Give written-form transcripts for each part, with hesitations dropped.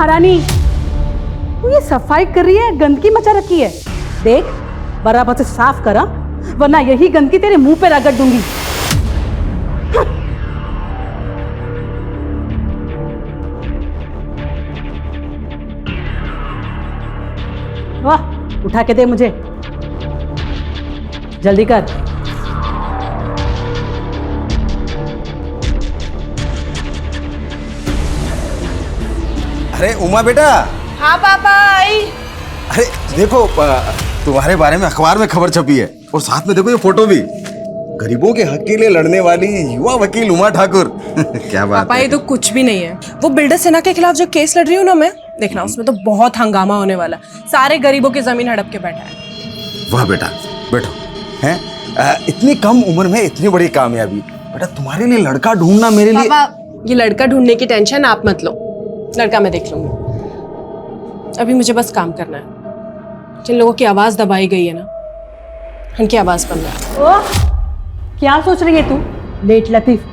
महारानी, तू ये सफाई कर रही है, गंदगी मचा रखी है। देख बराबर से साफ करा, वरना यही गंदगी तेरे मुंह पे रगड़ दूंगी। वाह, उठा के दे मुझे, जल्दी कर। अरे उमा बेटा। हाँ पापा आई। अरे देखो, तुम्हारे बारे में अखबार में खबर छपी है, और साथ में देखो ये फोटो भी। गरीबों के हक के लिए लड़ने वाली युवा वकील उमा ठाकुर। क्या बात पापा है। ये तो कुछ भी नहीं है। वो बिल्डर सेना के खिलाफ जो केस लड़ रही हूँ ना मैं, देखना उसमें तो बहुत हंगामा होने वाला। सारे गरीबों की जमीन हड़प के बैठा है। वाह बेटा, बैठो। हैं इतनी कम उम्र में इतनी बड़ी कामयाबी। बेटा तुम्हारे लिए लड़का ढूंढना मेरे लिए। पापा ये लड़का ढूंढने की टेंशन आप मत लो, लड़का मैं देख लूंगी। अभी मुझे बस काम करना है। जिन लोगों की आवाज दबाई गई है ना, उनकी आवाज बंद है। ओह, क्या सोच रही है तू लेट लतीफ?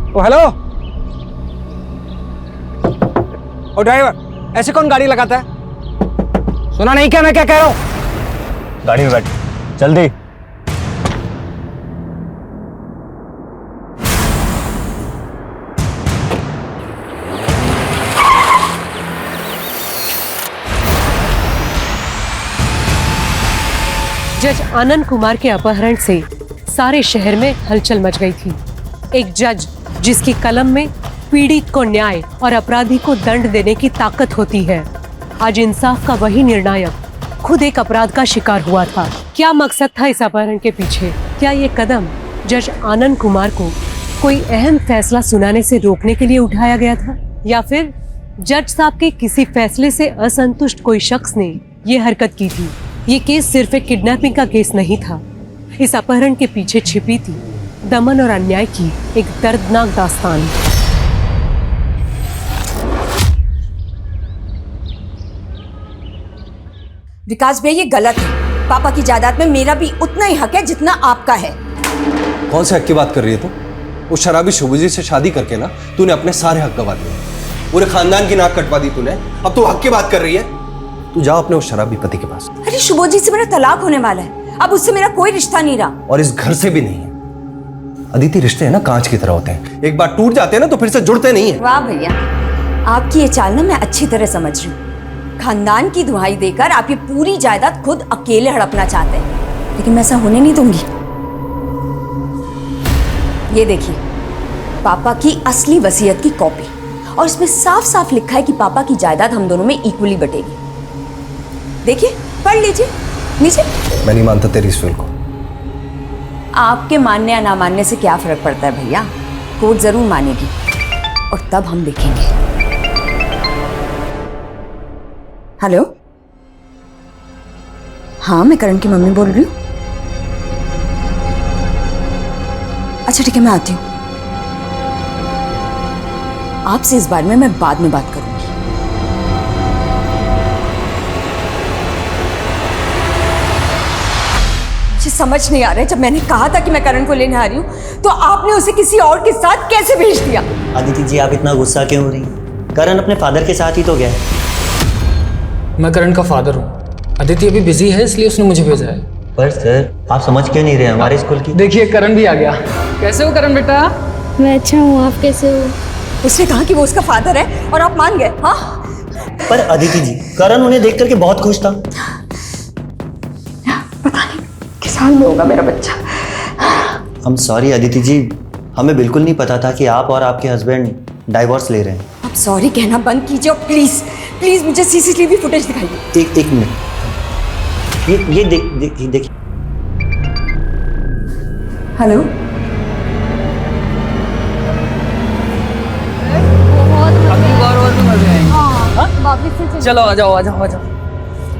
ओ हेलो। ओ ड्राइवर, ऐसे कौन गाड़ी लगाता है? सुना नहीं क्या मैं क्या कह रहा हूँ? गाड़ी में बैठ, जल्दी। जज आनंद कुमार के अपहरण से सारे शहर में हलचल मच गई थी। एक जज जिसकी कलम में पीड़ित को न्याय और अपराधी को दंड देने की ताकत होती है, आज इंसाफ का वही निर्णायक खुद एक अपराध का शिकार हुआ था। क्या मकसद था इस अपहरण के पीछे? क्या ये कदम जज आनंद कुमार को कोई अहम फैसला सुनाने से रोकने के लिए उठाया गया था, या फिर जज साहब के किसी फैसले से असंतुष्ट कोई शख्स ने ये हरकत की थी? ये केस सिर्फ एक किडनैपिंग का केस नहीं था। इस अपहरण के पीछे छिपी थी दमन और अन्याय की एक दर्दनाक दास्तान। विकास भैया ये गलत है। पापा की जायदाद में मेरा भी उतना ही हक है जितना आपका है। कौन से हक की बात कर रही है तू? उस शराबी शुभजी से शादी करके ना तूने अपने सारे हक गवा दिए, पूरे खानदान की नाक कटवा दी तूने। अब तू हक की बात कर रही है? तू जाओ अपने उस शराबी पति के पास। अरे शुभोजी से मेरा तलाक होने वाला है, अब उससे मेरा कोई रिश्ता नहीं रहा। और इस घर से भी नहीं है। अदिति, रिश्ते हैं ना कांच की तरह होते हैं, एक बार टूट जाते हैं ना तो फिर से जुड़ते नहीं है। वाह भैया, आपकी ये चाल ना मैं अच्छी तरह समझ रही हूँ। खानदान की दुहाई देकर आप ये पूरी जायदाद खुद अकेले हड़पना चाहते हैं, लेकिन मैं ऐसा होने नहीं दूंगी। ये देखिए पापा की असली वसीयत की कॉपी, और इसमें साफ साफ लिखा है कि पापा की जायदाद हम दोनों में इक्वली बटेगी। देखिए, पढ़ लीजिए नीचे। मैं नहीं मानता तेरी इस फिल्म को। आपके मानने या ना मानने से क्या फर्क पड़ता है भैया, कोर्ट जरूर मानेगी और तब हम देखेंगे। हेलो, हाँ मैं करण की मम्मी बोल रही हूँ। अच्छा ठीक है, मैं आती हूँ। आपसे इस बारे में मैं बाद में बात करूंगी। मुझे समझ नहीं आ रहा है, जब मैंने कहा था कि मैं करण को लेने आ रही हूँ तो आपने उसे किसी और के साथ कैसे भेज दिया? अदिति जी, आप इतना गुस्सा क्यों हो रही हैं? करण अपने फादर के साथ ही तो गया है। मैं करण का फादर हूँ। अदिति अभी बिजी है इसलिए उसने मुझे भेजा है। पर सर आप समझ क्यों नहीं रहे हमारे स्कूल की? देखिए करण भी आ गया। कैसे हो करण बेटा? मैं अच्छा हूँ, आप कैसे हो? उसने कहा कि वो उसका फादर है और आप मान गए? हाँ, पर अदिति जी, करण उन्हें देख करके बहुत खुश था। पता नहीं किस हाल में होगा मेरा बच्चा। हम सॉरी अदिति जी, हमें बिल्कुल नहीं पता था कि आप और आपके हस्बैंड डाइवोर्स ले रहे हैं। आप सॉरी कहना बंद कीजिए और प्लीज प्लीज मुझे सीसीटीवी फुटेज दिखाइए। एक मिनट, ये देखिए। हेलो, अगली बार और भी मजे आएंगे। चलो आ जाओ आ जाओ आ जाओ,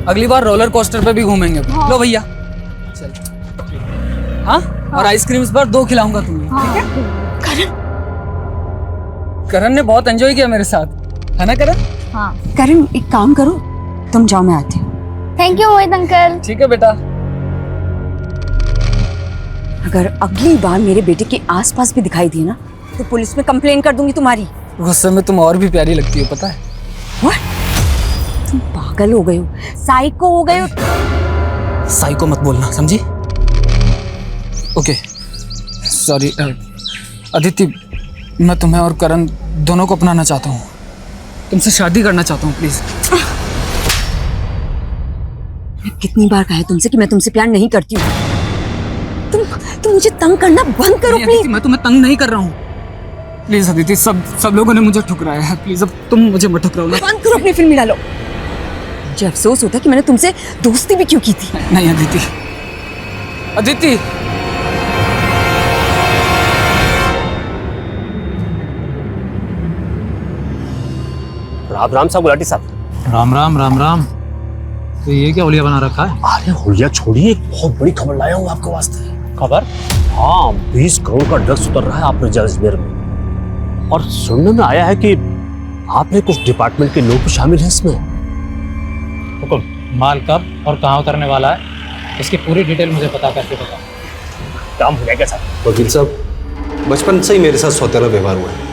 अगली बार रोलर कोस्टर पे भी घूमेंगे। लो भैया चल। हाँ, और आइसक्रीम्स पर 2 खिलाऊंगा तुम्हें। ठीक है? करण, करण ने बहुत एंजॉय किया मेरे साथ, है ना करण? हाँ। करण एक काम करो, तुम जाओ, मैं आती हूँ। Thank you Mohit uncle. ठीक है बेटा। अगर अगली बार मेरे बेटे के आसपास भी दिखाई दिए ना तो पुलिस में कंप्लेन कर दूंगी तुम्हारी। गुस्से में तुम और भी प्यारी लगती हो, पता है? What? तुम पागल हो गए हो, साइको हो गए हो। साइको मत बोलना, समझी? Okay sorry. अदिति, मैं तुम्हें और करण दोनों को अपनाना चाहता हूँ, तुमसे शादी करना चाहता हूँ, प्लीज। मैं कितनी बार कहा है तुमसे कि मैं तुमसे प्यार नहीं करती हूँ। तुम मुझे तंग करना बंद करो प्लीज। मैं तुम्हें तंग नहीं कर रहा हूँ, प्लीज अदिति। सब लोगों ने मुझे ठुकराया है, प्लीज अब तुम मुझे मत ठुकराओ ना। बंद करो अपनी फिल्म डालो। मुझे अफसोस होता है कि मैंने तुमसे दोस्ती भी क्यों की थी। नहीं अदिति, अदिति। राम राम साहब, गुलाटी साहब। राम राम राम राम। तो ये क्या होलिया बना रखा है? अरे होलिया छोड़िए, एक बहुत बड़ी खबर लाया हूँ आपके वास्ते। खबर? हाँ, 20 करोड़ का ड्रग्स उतर रहा है आपने अजमेर में, और सुनने में आया है कि आपने कुछ डिपार्टमेंट के लोग भी शामिल हैं इसमें। हुकुम, माल कब और कहाँ उतरने वाला है, इसकी पूरी डिटेल मुझे पता करके बताओ। काम हो जाएगा साहब। वकील साहब, बचपन से ही मेरे साथ सौतेला व्यवहार हुआ है।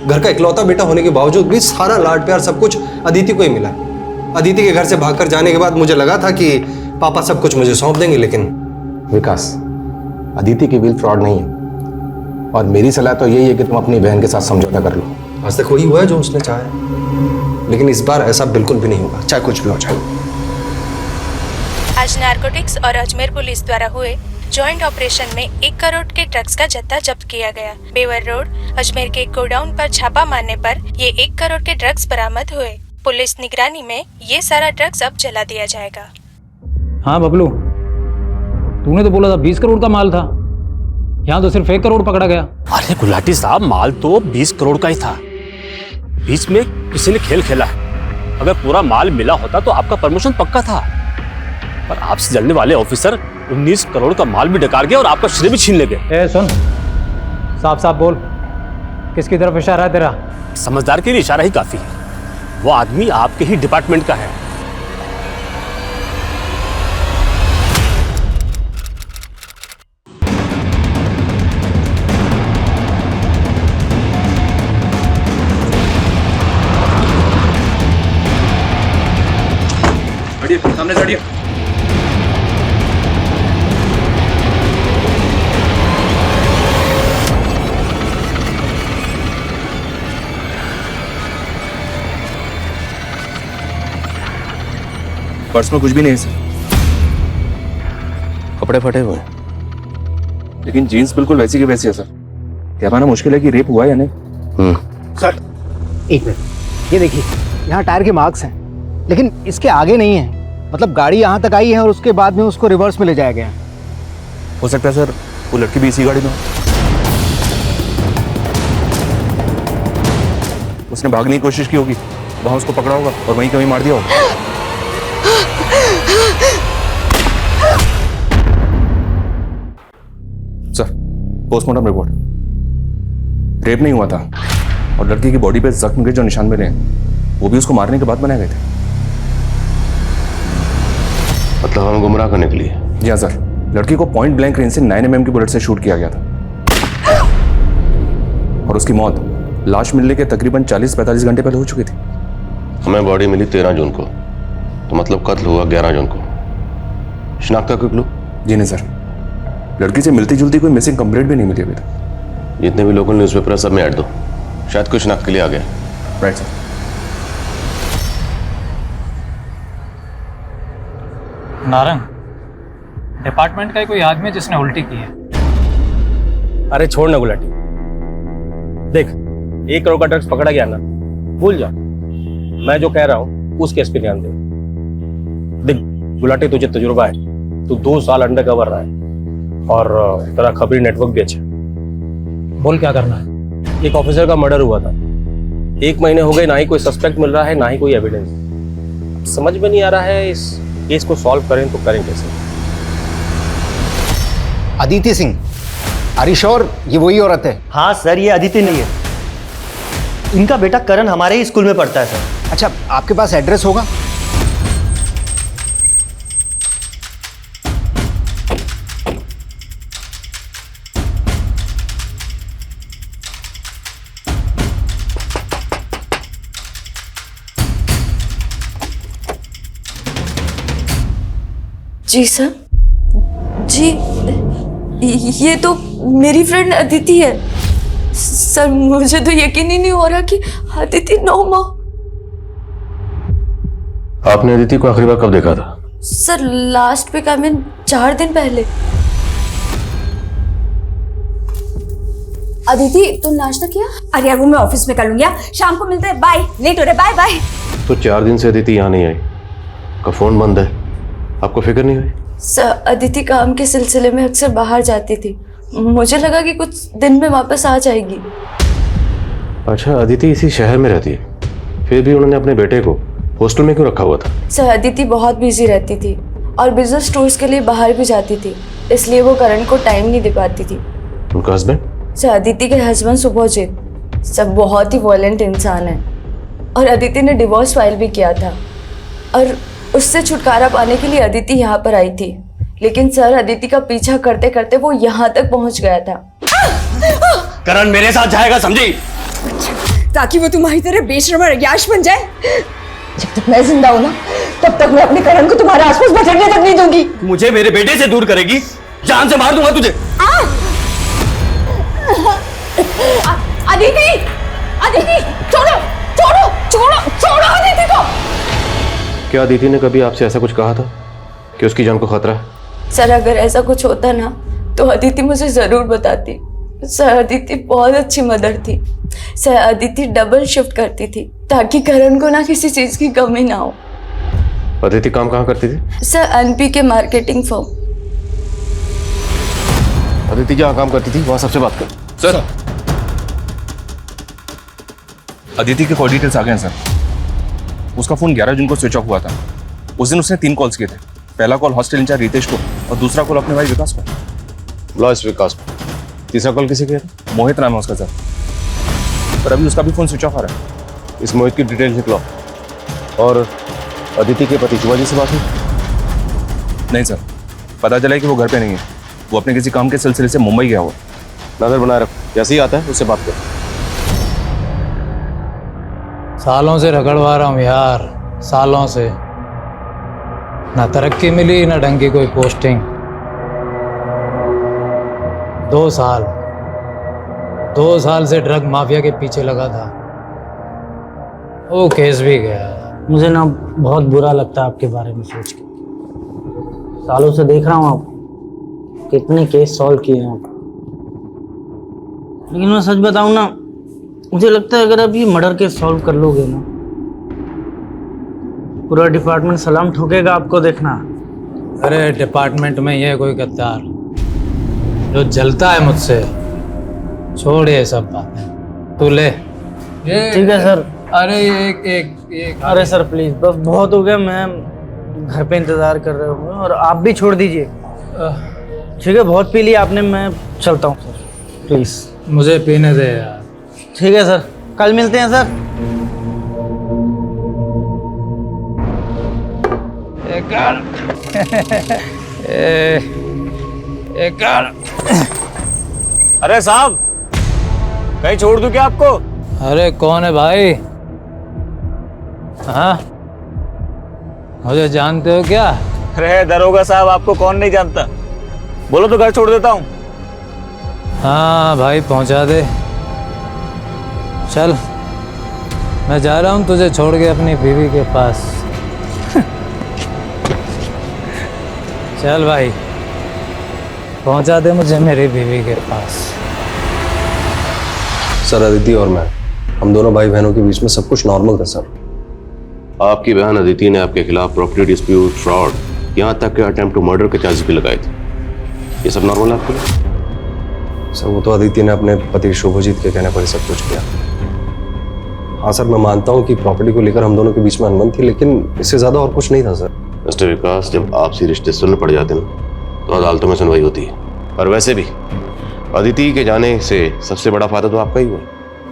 घर का इकलौता बेटा होने के बावजूद भी सारा लाड प्यार सब कुछ अदिति को ही मिला। अदिति के घर से भागकर जाने के बाद मुझे लगा था कि पापा सब कुछ मुझे सौंप देंगे, लेकिन विकास, अदिति की विल फ्रॉड नहीं है, और मेरी सलाह तो यही है कि तुम अपनी बहन के साथ समझौता कर लो। आज तक वही हुआ है जो उसने चाहा है, लेकिन इस बार ऐसा बिल्कुल भी नहीं होगा, चाहे कुछ भी हो जाए। आज नारकोटिक्स और अजमेर पुलिस द्वारा हुए जॉइंट ऑपरेशन में 1 करोड़ के ड्रग्स का जत्था जब्त किया गया। बेवर रोड अजमेर के गोडाउन पर छापा मारने पर ये 1 करोड़ के ड्रग्स बरामद हुए। पुलिस निगरानी में ये सारा ड्रग्स अब जला दिया जाएगा। हाँ बबलू, तूने तो बोला था 20 करोड़ का माल था, यहाँ तो सिर्फ 1 करोड़ पकड़ा गया। अरे गुलाटी साहब, माल तो 20 करोड़ का ही था, बीच में किसी ने खेल खेला है। अगर पूरा माल मिला होता तो आपका प्रमोशन पक्का था, पर आपसे जलने वाले ऑफिसर 19 करोड़ का माल भी डकार गए और आपका श्रेय भी छीन ले गए। ए सुन, साफ साफ बोल, किसकी तरफ इशारा है तेरा? समझदार के लिए इशारा ही काफी है, वो आदमी आपके ही डिपार्टमेंट का है। सामने चढ़िए। पर्स में कुछ भी नहीं है सर, कपड़े फटे हुए हैं, लेकिन जीन्स बिल्कुल वैसी की वैसी है सर। क्या माना मुश्किल है कि रेप हुआ है या नहीं? सर एक मिनट, ये देखिए, यहाँ टायर के मार्क्स हैं, लेकिन इसके आगे नहीं है। मतलब गाड़ी यहाँ तक आई है और उसके बाद में उसको रिवर्स में ले जाया गया। हो सकता है सर वो लड़की भी इसी गाड़ी में, उसने भागने की कोशिश की होगी, वहां उसको पकड़ा होगा और वहीं कहीं मार दिया होगा। सर, पोस्टमार्टम रिपोर्ट, रेप नहीं हुआ था और लड़की की बॉडी पे जख्म के जो निशान मिले हैं वो भी उसको मारने के बाद बनाए गए थे। मतलब हमें गुमराह करने के लिए? जी हाँ सर, लड़की को पॉइंट ब्लैंक रेंज से 9 mm की बुलेट से शूट किया गया था और उसकी मौत लाश मिलने के तकरीबन 40-45 घंटे पहले हो चुकी थी। हमें बॉडी मिली 13 जून को, तो मतलब कत्ल हुआ 11 जून को। शिनाख्त का कोई क्लू? जी नहीं सर, लड़की से मिलती जुलती कोई मिसिंग कंप्लेंट भी नहीं मिली अभी तक। जितने भी लोकल न्यूज़पेपर है सब में ऐड दो, शायद कोई शिनाख्त के लिए आ गया। Right sir. नारंग, डिपार्टमेंट का ही कोई आदमी जिसने उल्टी की है। अरे छोड़ ना गुलाटी, देख 1 करोड़ का ड्रग्स पकड़ा गया ना, भूल जा। मैं जो कह रहा हूँ उस केस पे ध्यान दे। देख गुलाटी, तुझे तजुर्बा है, तू 2 साल अंडर कवर रहा है और तेरा खबरी नेटवर्क भी अच्छा। बोल क्या करना है? एक ऑफिसर का मर्डर हुआ था, 1 महीने हो गए, ना ही कोई सस्पेक्ट मिल रहा है, ना ही कोई एविडेंस। समझ में नहीं आ रहा है इस केस को सॉल्व करें तो करें कैसे? Aditi Singh, are you sure ये वही औरत है? हाँ सर, ये अदिति नहीं है। इनका बेटा करण हमारे ही स्कूल में पढ़ता है सर। अच्छा, आपके पास एड्रेस होगा? जी सर, जी ये तो मेरी फ्रेंड अदिति है सर। मुझे तो यकीन ही नहीं हो रहा कि अदिति 9 माह। आपने अदिति को आखिरी बार कब देखा था? Sir last week, I mean 4 दिन पहले। अदिति तुम नाश्ता किया? अरे यार वो मैं ऑफिस में कर लूंगी, शाम को मिलते हैं, बाय। लेट हो रहा है, बाय बाय। तो 4 दिन से अदिति यहाँ नहीं आई, का फोन बंद है, आपको फिक्र नहीं हुई? सर अदिति काम के सिलसिले में अक्सर बाहर जाती थी, मुझे लगा कि कुछ दिन में वापस आ जाएगी। अच्छा, अदिति इसी शहर में रहती है, फिर भी उन्होंने अपने बेटे को हॉस्टल में क्यों रखा हुआ था? सर अदिति बहुत बिजी रहती थी और बिजनेस टूर्स के लिए बाहर भी जाती थी, इसलिए वो करण को टाइम नहीं दे पाती थी। उनका हस्बैंड? सर अदिति के हस्बैंड सुभोजित सब बहुत ही वॉयलेंट इंसान है और अदिति ने डिवोर्स फाइल भी किया था और उससे छुटकारा पाने के लिए अदिति यहाँ पर आई थी, लेकिन सर अदिति का पीछा करते करते वो यहाँ तक पहुँच गया था। करण मेरे साथ जाएगा, समझी? ताकि वो तुम्हारी तरह बेशर्म और अय्याश बन जाए। जब तक मैं जिंदा हूँ ना, तब तक मैं अपने करण को तुम्हारे आसपास भटकने तक नहीं दूंगी। मुझे मेरे बेटे से दूर करेगी, जान से मार दूंगा तुझे। अदिति, अदिति छोड़ो छोड़ो छोड़ो छोड़ो अदिति को। क्या अदिति ने कभी आपसे ऐसा कुछ कहा था कि उसकी जान को खतरा है? सर अगर ऐसा कुछ होता ना तो अदिति मुझे जरूर बताती। सर अदिति बहुत अच्छी मदर थी। सर अदिति डबल शिफ्ट करती थी ताकि करण को ना किसी चीज की कमी ना हो। अदिति काम कहाँ करती थी? सर एनपी के मार्केटिंग फर्म। अदिति जहाँ काम करती थी वहाँ सबसे बात कर। सर, अदिति के कॉल डिटेल्स आ गए हैं सर। उसका फोन 11 जून को स्विच ऑफ हुआ था। उस दिन उसने 3 कॉल्स किए थे। पहला कॉल हॉस्टल इंचार्ज रितेश को और दूसरा कॉल अपने भाई विकास को। लॉस विकास को। तीसरा कॉल किसे किया था? मोहित नाम है उसका सर, पर अभी उसका भी फोन स्विच ऑफ आ रहा है। इस मोहित की डिटेल्स लिख लो। और अदिति के पति शिवाजी से बात हुई? नहीं सर, पता चला है कि वो घर पे नहीं है, वो अपने किसी काम के सिलसिले से मुंबई गया हुआ। नजर बनाए रखो, जैसे ही आता है उससे बात करो। सालों से रगड़वा रहा हूँ यार, सालों से। ना तरक्की मिली ना ढंग की कोई पोस्टिंग। 2 साल से ड्रग माफिया के पीछे लगा था, वो केस भी गया। मुझे ना बहुत बुरा लगता है आपके बारे में सोच के। सालों से देख रहा हूँ आप कितने केस सॉल्व किए हैं आप, लेकिन मैं सच बताऊँ ना, मुझे लगता है अगर आप ये मर्डर केस सॉल्व कर लोगे ना, पूरा डिपार्टमेंट सलाम ठोकेगा आपको, देखना। अरे डिपार्टमेंट में ये कोई गद्दार जो जलता है मुझसे, छोड़ ये सब बातें, तू ले। ठीक है सर। अरे एक अरे सर प्लीज, बस बहुत हो गया, मैं घर पे इंतजार कर रहे हूँ और आप भी छोड़ दीजिए। ठीक है, बहुत पी लिया आपने, मैं चलता हूँ सर, प्लीज। मुझे पीने दे यार। ठीक है सर, कल मिलते हैं सर। अरे साहब, कहीं छोड़ दूं क्या आपको? अरे कौन है भाई? हाँ, मुझे जानते हो क्या? अरे दरोगा साहब, आपको कौन नहीं जानता, बोलो तो घर छोड़ देता हूँ। हाँ भाई, पहुंचा दे। चल, मैं जा रहा हूँ तुझे छोड़ के अपनी बीवी के पास। चल भाई, पहुंचा दे मुझे मेरी बीवी के पास। सर, अदिति और मैं, हम दोनों भाई बहनों के बीच में सब कुछ नॉर्मल था सर। आपकी बहन अदिति ने आपके खिलाफ प्रॉपर्टी डिस्प्यूट, फ्रॉड, यहाँ तक के अटेम्प्ट टू मर्डर के चार्जेस भी लगाए थे। ये सब नॉर्मल है आपके लिए? सर, वो तो अदिति ने अपने पति शुभजीत के कहने पर ही सब कुछ किया। हाँ सर, मैं मानता हूँ कि प्रॉपर्टी को लेकर हम दोनों के बीच में अनबन थी, लेकिन इससे ज्यादा और कुछ नहीं था सर। मिस्टर विकास, जब आपसी रिश्ते सुन्न पड़ जाते ना तो अदालतों में सुनवाई होती है। और वैसे भी अदिति के जाने से सबसे बड़ा फायदा तो आपका ही हुआ।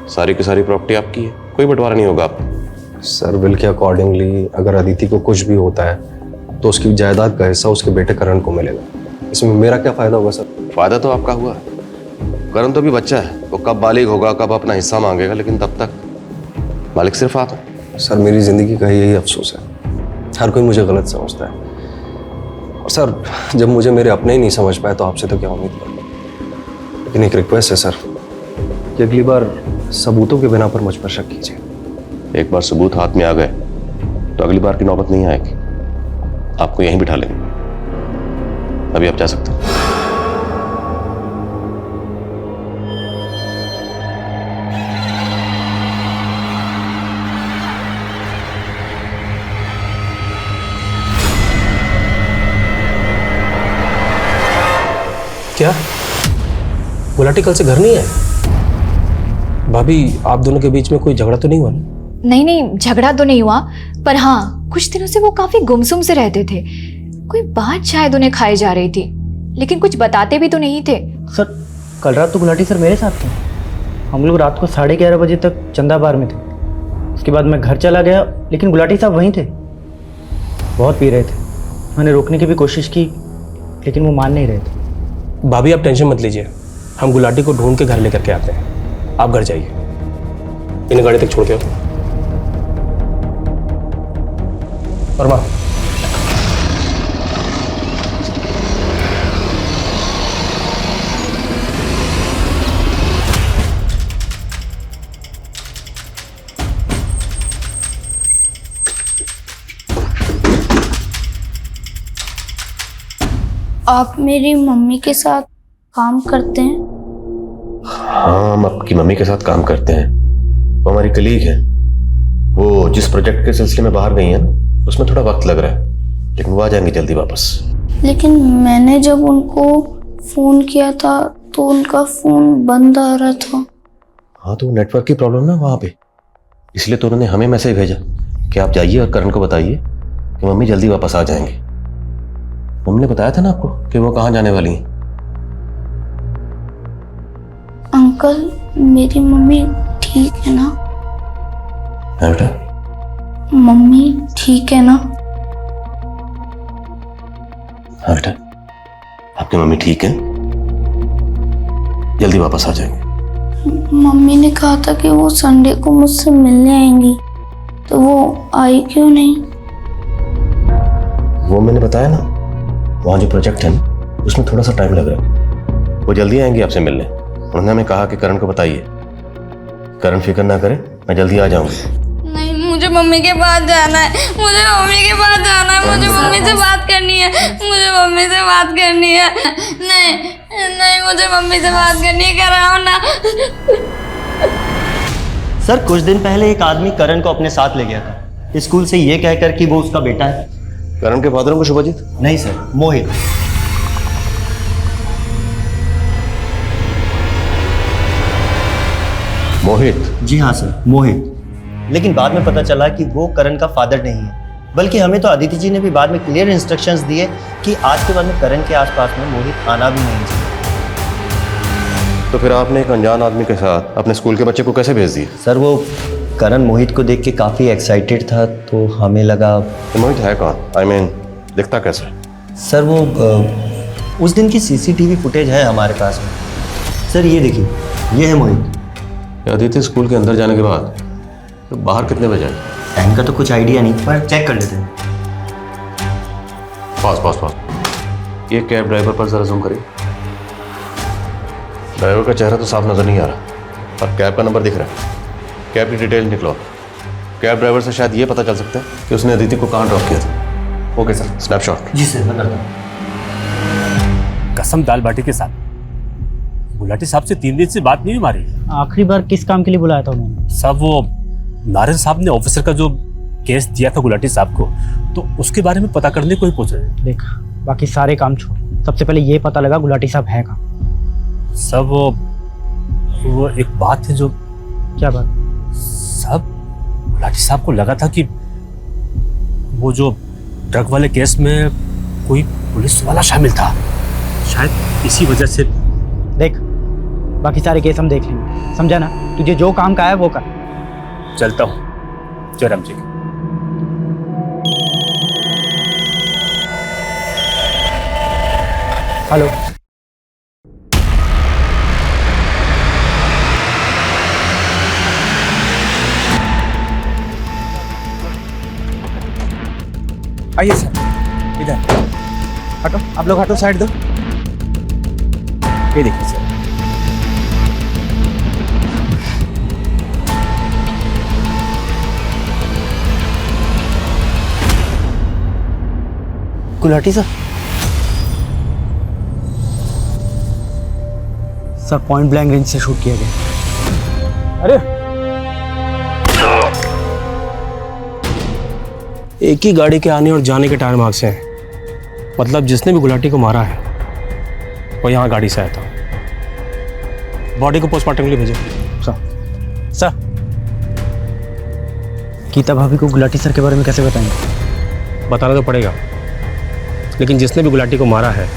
सारी की सारी प्रॉपर्टी आपकी है, कोई बंटवारा नहीं होगा आपको। सर विल के अकॉर्डिंगली अगर अदिति को कुछ भी होता है तो उसकी जायदाद का हिस्सा उसके बेटे करण को मिलेगा। इसमें मेरा क्या फायदा होगा सर? फायदा तो आपका हुआ। करण तो अभी बच्चा है, वो कब बालिग होगा, कब अपना हिस्सा मांगेगा, लेकिन तब तक मालिक सिर्फ आप हैं। सर मेरी जिंदगी का यही अफसोस है, हर कोई मुझे गलत समझता है। और सर जब मुझे मेरे अपने ही नहीं समझ पाए तो आपसे तो क्या उम्मीद करूं। लेकिन एक रिक्वेस्ट है सर कि अगली बार सबूतों के बिना पर मुझ पर शक कीजिए। एक बार सबूत हाथ में आ गए तो अगली बार की नौबत नहीं आएगी, आपको यहीं बिठा लेंगे। अभी आप जा सकते हैं। क्या गुलाटी कल से घर नहीं है? भाभी आप दोनों के बीच में कोई झगड़ा तो नहीं हुआ ना? नहीं नहीं, झगड़ा तो नहीं हुआ, पर हाँ कुछ दिनों से वो काफी गुमसुम से रहते थे। कोई बात शायद उन्हें खाई जा रही थी, लेकिन कुछ बताते भी तो नहीं थे। सर कल रात तो गुलाटी सर मेरे साथ थे। हम लोग रात को 11:30 बजे तक चंदा बार में थे। उसके बाद मैं घर चला गया, लेकिन गुलाटी साहब वहीं थे। बहुत पी रहे थे। मैंने रोकने की भी कोशिश की, लेकिन वो मान नहीं रहे थे। भाभी आप टेंशन मत लीजिए, हम गुलाटी को ढूंढ के घर लेकर के आते हैं। आप घर जाइए, इन्हें गाड़ी तक छोड़ के आओ। वर्मा आप मेरी मम्मी के साथ काम करते हैं? हाँ, हम आपकी मम्मी के साथ काम करते हैं। वो हमारी कलीग है। वो जिस प्रोजेक्ट के सिलसिले में बाहर गई है ना, उसमें थोड़ा वक्त लग रहा है, लेकिन वो आ जाएंगी जल्दी वापस। लेकिन मैंने जब उनको फोन किया था तो उनका फोन बंद आ रहा था। हाँ तो नेटवर्क की प्रॉब्लम ना वहाँ पे, इसलिए तो उन्होंने हमें मैसेज भेजा कि आप जाइए और करण को बताइए कि मम्मी जल्दी वापस आ जाएंगे। मम्मी ने बताया था ना आपको कि वो कहाँ जाने वाली हैं। अंकल मेरी मम्मी ठीक है ना? है बेटा? मम्मी ठीक है ना? हाँ बेटा, आपकी मम्मी ठीक है, जल्दी वापस आ जाएंगे। मम्मी ने कहा था कि वो संडे को मुझसे मिलने आएंगी, तो वो आई क्यों नहीं? वो मैंने बताया ना, वहाँ जो प्रोजेक्ट है ना उसमें थोड़ा सा टाइम लग रहा है। वो जल्दी आएंगी आपसे मिलने। उन्होंने हमें कहा कि करण को बताइए। करण फिक्र ना करे, मैं जल्दी आ जाऊंगी। नहीं, मुझे मम्मी के पास जाना है। मुझे मम्मी के पास जाना है। मुझे मम्मी से बात करनी है। मुझे मम्मी से बात करनी है। नहीं नहीं, मुझे मम्मी से बात करनी है। कराओ ना। सर कुछ दिन पहले एक आदमी करण को अपने साथ ले गया था, स्कूल से ये कहकर कि वो उसका बेटा है। करण के फादर को शुभजीत? नहीं सर, मोहित। मोहित? जी हाँ सर, मोहित। लेकिन बाद में पता चला कि वो करण का फादर नहीं है, बल्कि हमें तो अदिति जी ने भी बाद में क्लियर इंस्ट्रक्शंस दिए कि आज के बाद में करण के आसपास में मोहित आना भी नहीं चाहिए। तो फिर आपने एक अनजान आदमी के साथ अपने स्कूल के बच्चे को कैसे भेज दिया? सर वो करण मोहित को देख के काफ़ी एक्साइटेड था, तो हमें लगा। तो मोहित है कौन? I mean, दिखता कैसे? सर वो उस दिन की CCTV फुटेज है हमारे पास में। सर ये देखिए, ये है मोहित। अदिति स्कूल के अंदर जाने के बाद तो बाहर कितने बजे आए? टाइम का तो कुछ आइडिया नहीं, पर चेक कर लेते हैं। पास ये कैब ड्राइवर पर जरा जूम करिए। ड्राइवर का चेहरा तो साफ नजर नहीं आ रहा, पर कैब का नंबर दिख रहा है। कैब की डिटेल निकलो। कैब ड्राइवर से शायद ये पता चल सकता है कि उसने अदिति को कहाँ ड्रॉप किया था। Okay sir, snapshot. जी सर, मैं करता हूँ। कसम दाल बाटी के साथ गुलाटी साहब से 3 दिन से बात नहीं हमारी। आखिरी बार किस काम के लिए बुलाया था उन्होंने? साहब वो नारायण साहब ने ऑफिसर का जो केस दिया था गुलाटी साहब को, तो उसके बारे में पता करने को ही पूछ रहे। देख, बाकी सारे काम छोड़, सबसे पहले ये पता लगा गुलाटी साहब हैं कहाँ। सब वो एक बात है जो। क्या बात? साहब गुलाटी साहब को लगा था कि वो जो ड्रग वाले केस में कोई पुलिस वाला शामिल था, शायद इसी वजह से। देख, बाकी सारे केस हम देख लेंगे, समझा ना? तुझे जो काम का है वो कर। चलता हूँ। जयराम जी। हेलो। आइए सर, इधर हटो, आप लोग हटो, साइड दो। ये देखिए sir. Gulati sir. Sir point blank range से शूट किया गया। अरे एक ही गाड़ी के आने और जाने के टायर मार्क्स हैं। मतलब जिसने भी गुलाटी को मारा है वो यहाँ गाड़ी से आया था। बॉडी को पोस्टमार्टम के लिए भेजो। सर गीता भाभी को गुलाटी सर के बारे में कैसे बताएंगे? बताना तो पड़ेगा, लेकिन जिसने भी गुलाटी को मारा है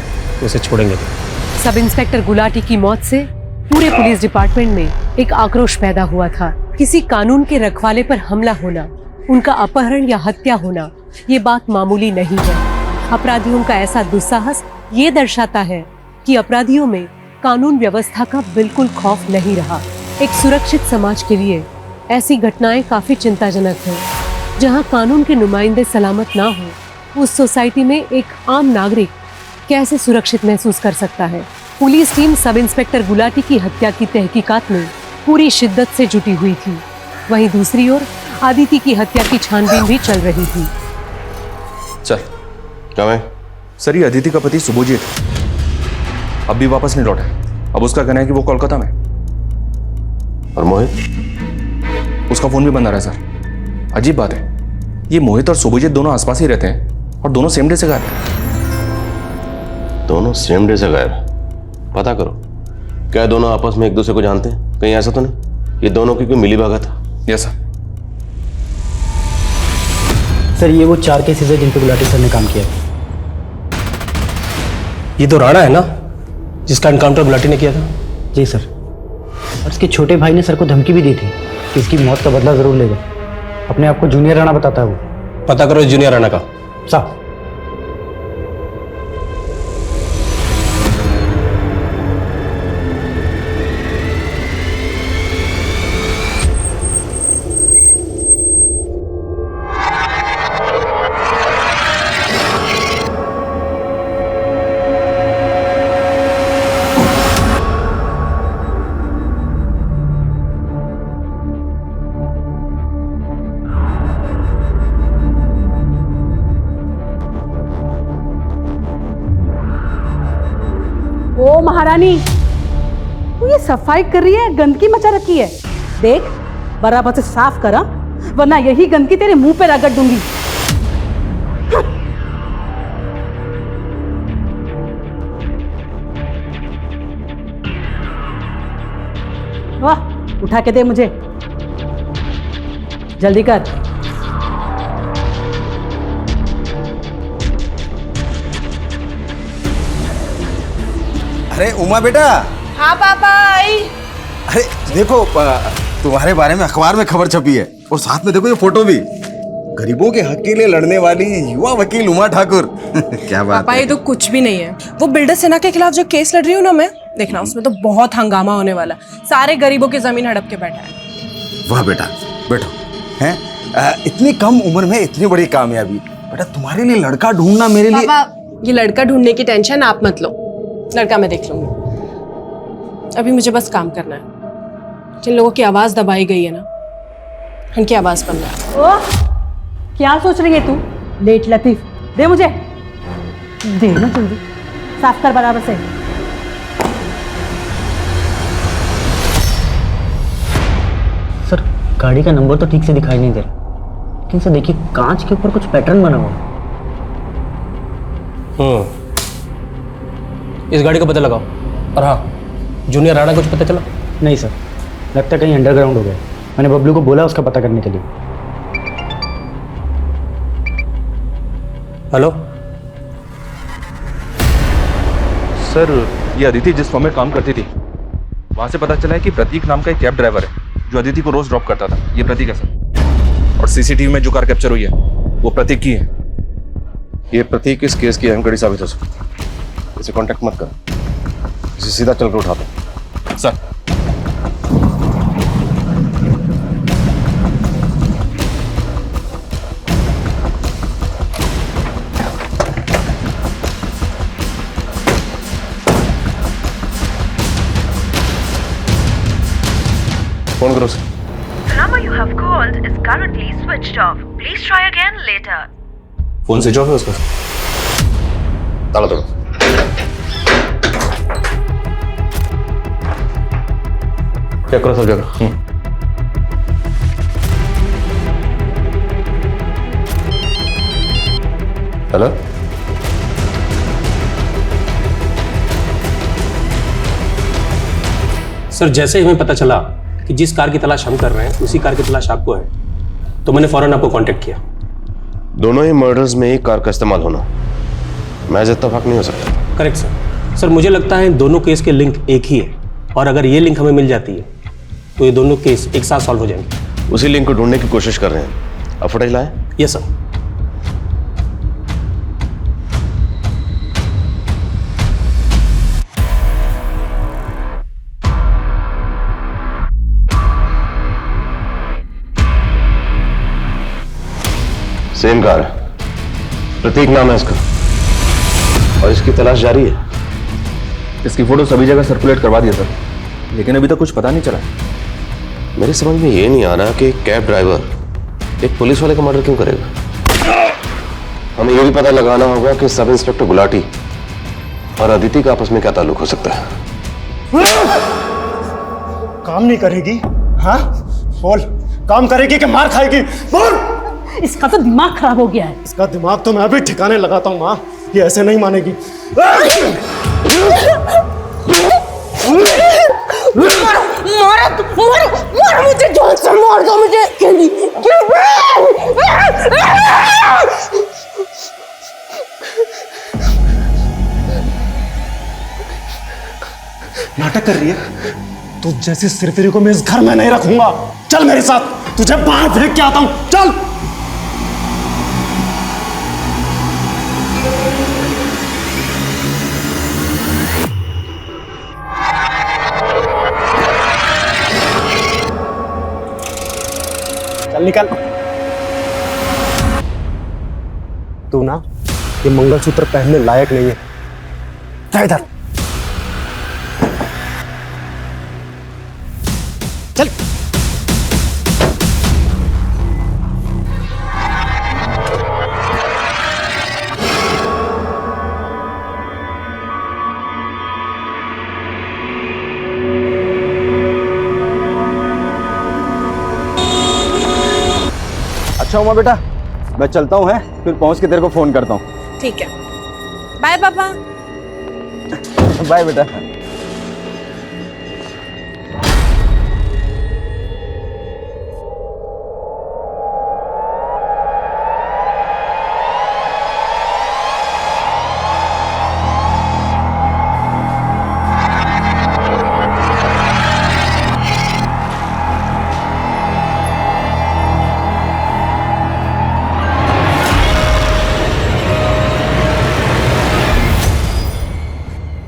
उसे छोड़ेंगे नहीं। सब इंस्पेक्टर गुलाटी की मौत से पूरे पुलिस डिपार्टमेंट में एक आक्रोश पैदा हुआ था। किसी कानून के रखवाले पर हमला होना, उनका अपहरण या हत्या होना, ये बात मामूली नहीं है। अपराधियों का ऐसा दुस्साहस ये दर्शाता है कि अपराधियों में कानून व्यवस्था का बिल्कुल खौफ नहीं रहा। एक सुरक्षित समाज के लिए ऐसी घटनाएं काफी चिंताजनक हैं। जहां कानून के नुमाइंदे सलामत ना हो, उस सोसाइटी में एक आम नागरिक कैसे सुरक्षित महसूस कर सकता है। Police team sub inspector Gulati की हत्या की तहकीकात में पूरी शिद्दत से जुटी हुई थी। वहीं दूसरी ओर आदिति की हत्या की छानबीन भी चल रही थी। चल क्या मैं सर, ये अदिति का पति सुभोजीत अब भी वापस नहीं लौटा है। अब उसका कहना है कि वो कोलकाता में। और मोहित? उसका फोन भी बंद आ रहा है सर। अजीब बात है, ये मोहित और सुभोजीत दोनों आसपास ही रहते हैं और दोनों सेम डे से गायब हैं। दोनों सेम डे से गायब? पता करो, क्या दोनों आपस में एक दूसरे को जानते हैं? कहीं ऐसा तो नहीं ये दोनों की कोई मिली भगत है? Yes sir. सर ये वो 4 केसेस है जिन पे गुलाटी सर ने काम किया। ये तो राणा है ना, जिसका एनकाउंटर गुलाटी ने किया था? जी सर। और इसके छोटे भाई ने सर को धमकी भी दी थी कि इसकी मौत का बदला जरूर लेगा। अपने आप को जूनियर राणा बताता है वो। पता करो जूनियर राणा का। साहब ओ महारानी, तू ये सफाई कर रही है, गंदगी मचा रखी है। देख बराबर से साफ करा, वरना यही गंदगी तेरे मुंह पे रगड़ दूंगी। वाह, उठा के दे मुझे, जल्दी कर। अरे उमा बेटा। हाँ पापा आई। अरे देखो, तुम्हारे बारे में अखबार में खबर छपी है और साथ में देखो ये फोटो भी। गरीबों के हक के लिए लड़ने वाली युवा वकील उमा ठाकुर। क्या बात पापा है। ये तो कुछ भी नहीं है। वो बिल्डर सेना के खिलाफ जो केस लड़ रही हूँ ना मैं, देखना उसमें तो बहुत हंगामा होने वाला। सारे गरीबों की जमीन हड़प के बैठा है। वाह बेटा, बैठो। हैं इतनी कम उम्र में इतनी बड़ी कामयाबी। बेटा तुम्हारे लिए लड़का ढूंढना मेरे लिए। पापा ये लड़का ढूंढने की टेंशन आप मत लो, लड़का मैं देख लूंगी। अभी मुझे बस काम करना है। जिन लोगों की आवाज दबाई गई है ना, उनकी आवाज बनना है। ओह, क्या सोच रही है तू? लेट लतीफ, दे मुझे, दे ना जल्दी, साफ कर बराबर से। सर गाड़ी का नंबर तो ठीक से दिखाई नहीं दे रहा, लेकिन सर देखिए कांच के ऊपर कुछ पैटर्न बना हुआ। इस गाड़ी का पता लगाओ। और हाँ, जूनियर राणा कुछ पता चला? नहीं सर, लगता है कहीं अंडरग्राउंड हो गया। मैंने बबलू को बोला उसका पता करने के लिए। हेलो सर, ये अदिति जिस फॉर्म में काम करती थी वहां से पता चला है कि प्रतीक नाम का एक कैब ड्राइवर है जो अदिति को रोज ड्रॉप करता था। ये प्रतीक है सर। और सीसीटीवी में जो कार कैप्चर हुई है वो प्रतीक की है। ये प्रतीक इस केस की अहम कड़ी साबित हो सकती है। इसे कांटेक्ट मत कर, इसे सीधा चल कर उठा दो। सर फोन करो sir. The number you have called is currently switched off. Please try again later. Phone switch off है उसका। ताला तोड़ो। चेक करो सब जगह। हेलो सर, जैसे ही हमें पता चला कि जिस कार की तलाश हम कर रहे हैं उसी कार की तलाश आपको है, तो मैंने फौरन आपको कांटेक्ट किया। दोनों ही मर्डर्स में एक कार का इस्तेमाल होना महज इत्तेफाक नहीं हो सकता। Correct sir. सर मुझे लगता है दोनों केस के लिंक एक ही है, और अगर ये लिंक हमें मिल जाती है तो ये दोनों केस एक साथ सॉल्व हो जाएंगे। उसी लिंक को ढूंढने की कोशिश कर रहे हैं। अब फुटेज लाएं? Yes sir. सेम कार है, प्रतीक नाम है इसका, और इसकी तलाश जारी है। इसकी फोटो सभी जगह सर्कुलेट करवा दिया सर, लेकिन अभी तक कुछ पता नहीं चला। मेरी समझ में ये नहीं आ रहा कि एक कैब ड्राइवर एक पुलिस वाले का मर्डर क्यों करेगा। हमें ये भी पता लगाना होगा कि सब इंस्पेक्टर गुलाटी और अदिति का आपस में क्या ताल्लुक हो सकता है। काम नहीं करेगी? हाँ बोल, काम करेगी कि मार खाएगी? बोल। इसका तो दिमाग खराब हो गया है। इसका दिमाग तो मैं अभी ठिकाने लगाता हूँ माँ, ये ऐसे नहीं मानेगी। मारो मुझे, जोर से मार दो मुझे। नाटक कर रही है? तू जैसी सिरफिरी को मैं इस घर में नहीं रखूंगा। चल मेरे साथ, तुझे बाहर फेंक के आता हूँ। चल। चल निकल। तू ना ये मंगलसूत्र पहनने लायक नहीं है। जा इधर। चल। अच्छा उमा बेटा, मैं चलता हूँ, है फिर पहुंच के तेरे को फोन करता हूँ। ठीक है, बाय पापा। बाय बेटा।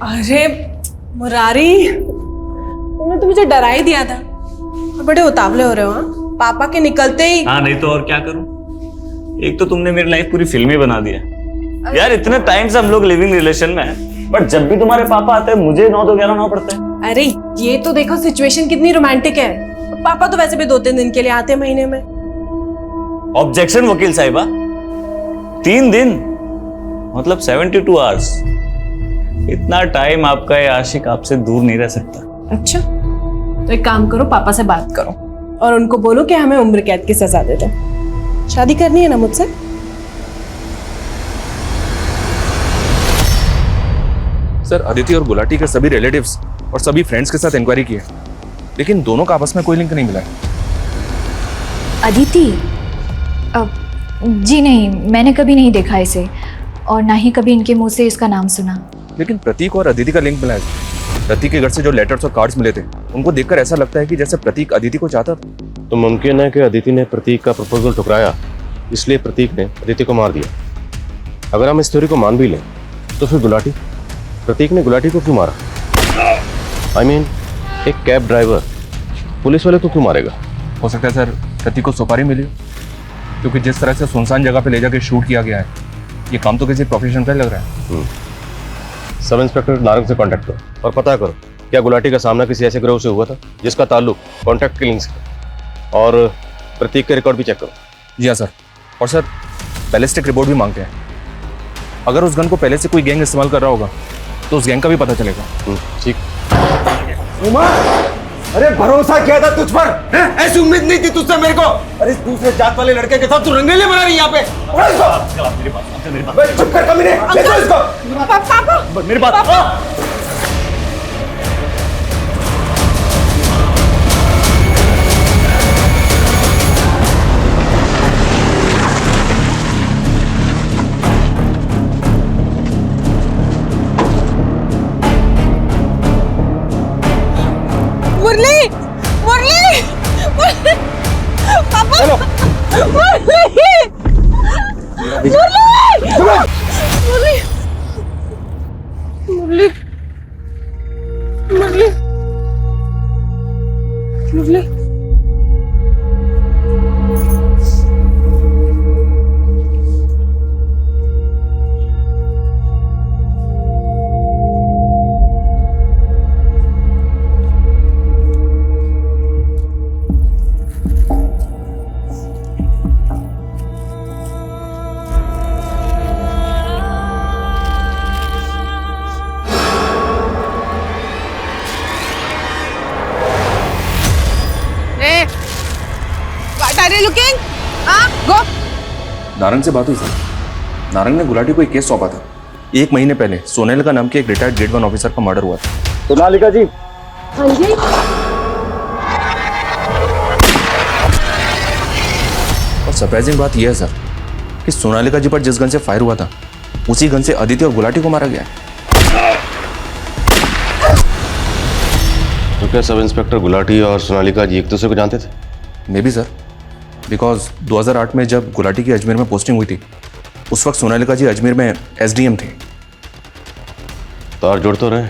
अरे मुरारी, तुमने तो मुझे डरा ही दिया था। और बड़े उतावले हो रहे हो। हाँ, पापा के निकलते ही। हाँ नहीं तो और क्या करूं। एक तो तुमने मेरी लाइफ पूरी फिल्मी बना दिया यार। इतने टाइम से हम लोग लिविंग रिलेशन में हैं, बट जब भी तुम्हारे पापा आते हैं मुझे 9 तो 11 9 पड़ते हैं। अरे ये तो देखो सिचुएशन कितनी रोमांटिक है। पापा तो वैसे भी 2-3 दिन के लिए आते हैं महीने में। ऑब्जेक्शन वकील साहिबा, 3 दिन मतलब 72 आवर्स। इतना टाइम आपका ये आशिक आपसे दूर नहीं रह सकता। अच्छा तो एक काम करो, पापा से बात करो और उनको बोलो कि हमें उम्र कैद की सजा दे दो। शादी करनी है ना मुझसे? सर अदिति और गुलाटी के सभी रिलेटिव्स और सभी फ्रेंड्स के साथ इंक्वायरी की है, लेकिन दोनों का आपस में कोई लिंक नहीं मिला है। अदिति? जी नहीं, मैंने कभी नहीं देखा इसे और ना ही कभी इनके मुंह से इसका नाम सुना। लेकिन प्रतीक और अदिति का लिंक मिला है। प्रतीक के घर से जो लेटर्स और कार्ड्स मिले थे उनको देखकर ऐसा लगता है कि जैसे प्रतीक अदिति को चाहता था। तो मुमकिन है कि अदिति ने प्रतीक का प्रपोजल ठुकराया, इसलिए प्रतीक ने अदिति को मार दिया। अगर हम इस थ्योरी को मान भी लें तो फिर गुलाटी, प्रतीक ने गुलाटी को क्यों मारा? I mean, एक कैब ड्राइवर पुलिस वाले को क्यों मारेगा? हो सकता है सर प्रतीक को सुपारी मिली हो, क्योंकि जिस तरह से सुनसान जगह पे ले जाके शूट किया गया है, ये काम तो किसी प्रोफेशन का ही लग रहा है। सब इंस्पेक्टर नारंग से कांटेक्ट करो और पता करो क्या गुलाटी का सामना किसी ऐसे गिरोह से हुआ था जिसका ताल्लुक कॉन्ट्रैक्ट किलिंग से, और प्रतीक के रिकॉर्ड भी चेक करो। जी हाँ सर, और सर बैलिस्टिक रिपोर्ट भी मांगते हैं। अगर उस गन को पहले से कोई गैंग इस्तेमाल कर रहा होगा तो उस गैंग का भी पता चलेगा। ठीक। उमा, अरे भरोसा किया था तुझ पर, हैं? ऐसी उम्मीद नहीं थी तुझसे मेरे को। अरे इस दूसरे जात वाले लड़के के साथ तू रंगेले बना रही यहाँ पे। चुप कर कमीने, ले जाओ इसको। पापा, मेरी बात। मुरली, मुरली, मुरली, पापा, मुरली, मुरली, मुरली, मुरली, मुरली, मुरली। Looking? Go. नारंग से बात हुई सर। नारंग ने गुलाटी को एक केस सौंपा था। 1 महीने पहले सोनेलिका नाम के एक रिटायर्ड ग्रेड 1 ऑफिसर का मर्डर हुआ था। सोनालिका जी। हाँ जी। और सरप्राइजिंग बात यह है सर कि सोनालिका जी पर जिस गन से फायर हुआ था उसी गन से अदिति और गुलाटी को मारा गया है। तो क्या सब इंस्पेक्टर गुलाटी और सोनालिका जी एक दूसरे को जानते थे? मे बी सर, बिकॉज 2008 में जब गुलाटी की अजमेर में पोस्टिंग हुई थी उस वक्त सोनालिका जी अजमेर में SDM थे। तार जुड़ तो रहे।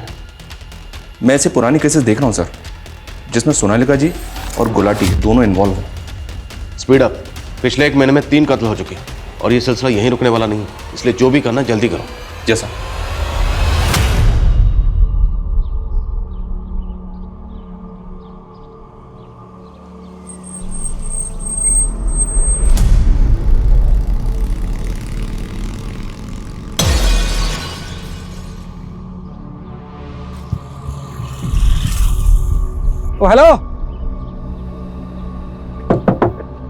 मैं ऐसे पुरानी केसेस देख रहा हूँ सर जिसमें सोनालिका जी और गुलाटी दोनों इन्वॉल्व हो। Speed up. पिछले 1 महीने में 3 कत्ल हो चुके और ये सिलसिला यहीं रुकने वाला नहीं, इसलिए जो भी करना जल्दी करो। जैसा ओ हेलो,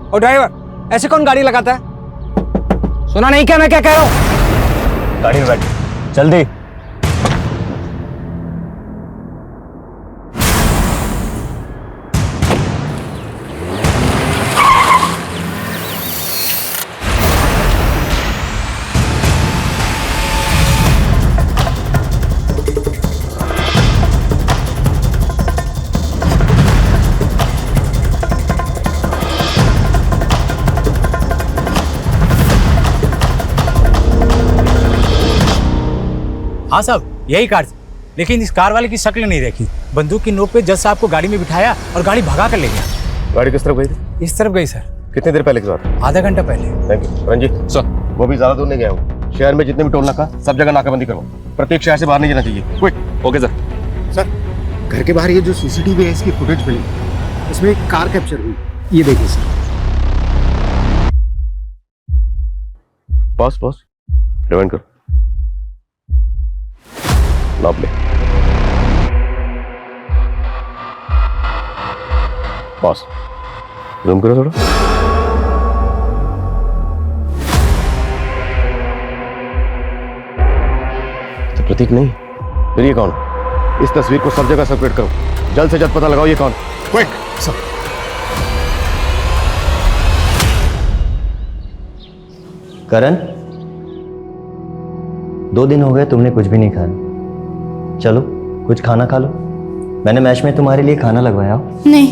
ओ ड्राइवर, ऐसे कौन गाड़ी लगाता है? सुना नहीं क्या मैं क्या कह रहा हूँ? गाड़ी में बैठ जल्दी। हाँ साहब, यही कार थी, लेकिन इस कार वाले की शक्ल नहीं देखी। बंदूक की नोक पे जज साहब को गाड़ी में बिठाया और गाड़ी भगा कर ले गया। गाड़ी किस तरफ गई थी? इस तरफ गई सर। कितनी देर पहले की बात? आधा घंटा पहले। Thank you. रंजीत सर, वो भी ज्यादा दूर नहीं गया हूँ। शहर में जितने भी टोल नाका सब जगह नाकाबंदी करो। प्रत्येक शहर से बाहर नहीं जाना चाहिए। क्विक। Okay sir. सर, घर के बाहर ये जो CCTV है इसकी फुटेज मिली, इसमें एक कार कैप्चर हुई। ये देखिए सर। बॉस रिवाइंड करो। नाप ले। बॉस जूम करो थोड़ा। तो प्रतीक नहीं, फिर ये कौन? इस तस्वीर को सब जगह सर्कुलेट करो। जल्द से जल्द पता लगाओ ये कौन। Quick sir. करण, 2 दिन हो गए तुमने कुछ भी नहीं खाया। चलो कुछ खाना खा लो। मैंने मैच में तुम्हारे लिए खाना लगवाया हो। नहीं,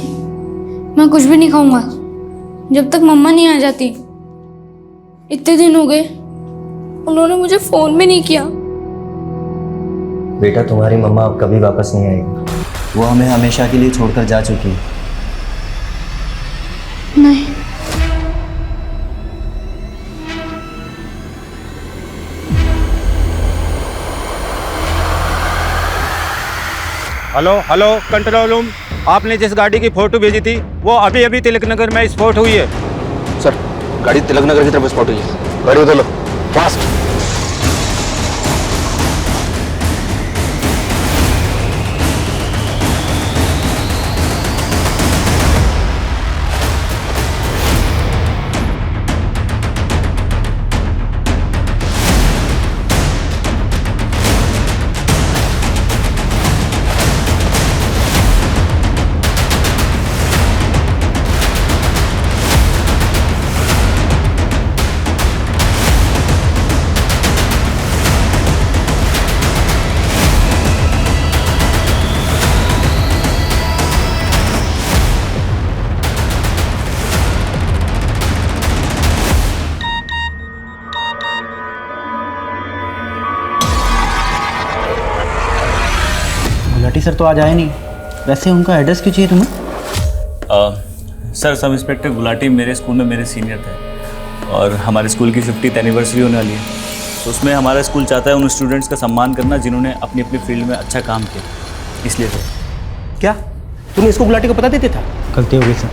मैं कुछ भी नहीं खाऊंगा जब तक मम्मा नहीं आ जाती। इतने दिन हो गए, उन्होंने मुझे फोन भी नहीं किया। बेटा, तुम्हारी मम्मा अब कभी वापस नहीं आएगी। वो हमें हमेशा के लिए छोड़कर जा चुकी है। नहीं। Hello hello, control room. आपने जिस गाड़ी की फोटो भेजी थी वो अभी अभी तिलक नगर में स्पॉट हुई है। सर, गाड़ी तिलक नगर की तरफ स्पॉट हुई है। गाड़ी उधर लो, फास्ट। गुलाटी सर तो आज आए नहीं। वैसे उनका एड्रेस क्यों चाहिए तुम्हें? सर, सब इंस्पेक्टर गुलाटी मेरे स्कूल में मेरे सीनियर थे और हमारे स्कूल की 50th एनिवर्सरी होने वाली है, तो उसमें हमारा स्कूल चाहता है उन स्टूडेंट्स का सम्मान करना जिन्होंने अपनी अपनी फील्ड में अच्छा काम किया, इसलिए सर। क्या तुम्हें इसको गुलाटी को पता देते था? गलती हो गई सर,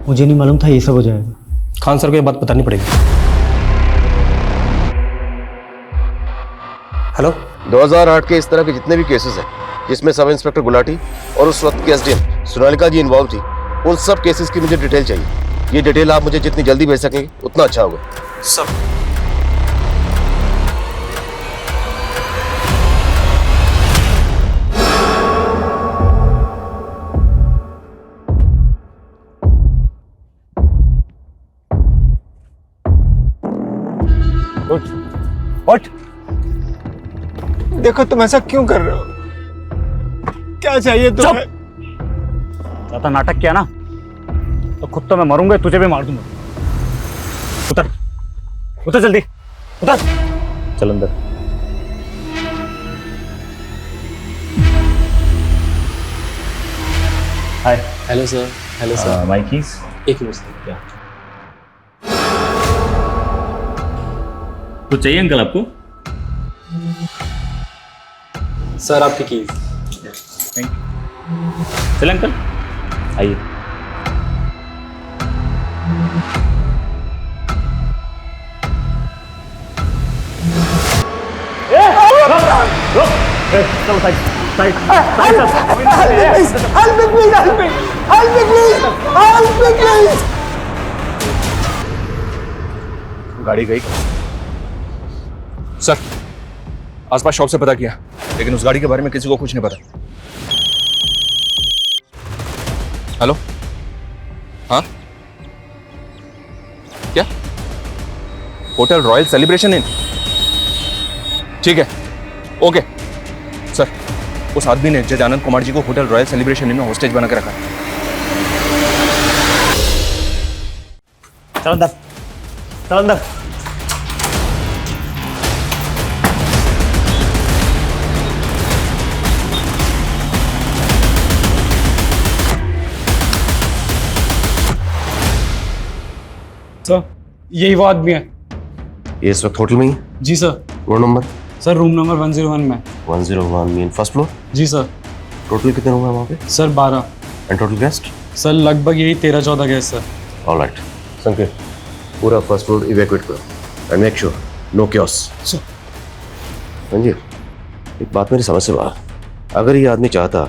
मुझे नहीं मालूम था ये सब हो जाएगा। खान सर को ये बात बतानी पड़ेगी। हेलो, 2008 के इस तरह के जितने भी केसेस हैं जिसमें सब इंस्पेक्टर गुलाटी और उस वक्त की एसडीएम सोनालिका जी इन्वॉल्व थी, उन सब केसेस की मुझे डिटेल चाहिए। ये डिटेल आप मुझे जितनी जल्दी भेज सकेंगे उतना अच्छा होगा। सर, उठ। देखो तुम ऐसा क्यों कर रहे हो? क्या चाहिए तुम्हें? ज्यादा नाटक किया ना तो खुद तो मैं मरूंगा, तुझे भी मार दूंगा। उतर, उतर जल्दी, उतर। चल अंदर। Hi. Hello sir. Hello sir. My keys. एक मिनट सर। कुछ चाहिए अंकल आपको? सर, आपकी कीज। Thank you. चल अंकल, आइए। गाड़ी गई। सर, आसपास शॉप से पता किया, लेकिन उस गाड़ी के बारे में किसी को कुछ नहीं पता। हेलो, हाँ क्या? Hotel royal celebration in? ठीक है, ओके। सर, उस आदमी ने जज आनंद कुमार जी को होटल रॉयल सेलिब्रेशन इन में होस्टेज बना कर रखा है। चल अंदर, चल अंदर। सर, यही वो आदमी है। ये इस वक्त होटल में ही है? जी sir. Room number? Sir, room number 101 में। 101 मीन फर्स्ट फ्लोर? जी सर। टोटल कितने रूम है वहाँ पे? Sir, 12। And total guest? Sir, लगभग यही 13-14 गेस्ट सर। ऑलराइट, संकेत, पूरा फर्स्ट फ्लोर इवैक्यूएट करो and make sure no chaos. Sanjeev, एक बात मेरी समझ से बाहर। अगर ये आदमी चाहता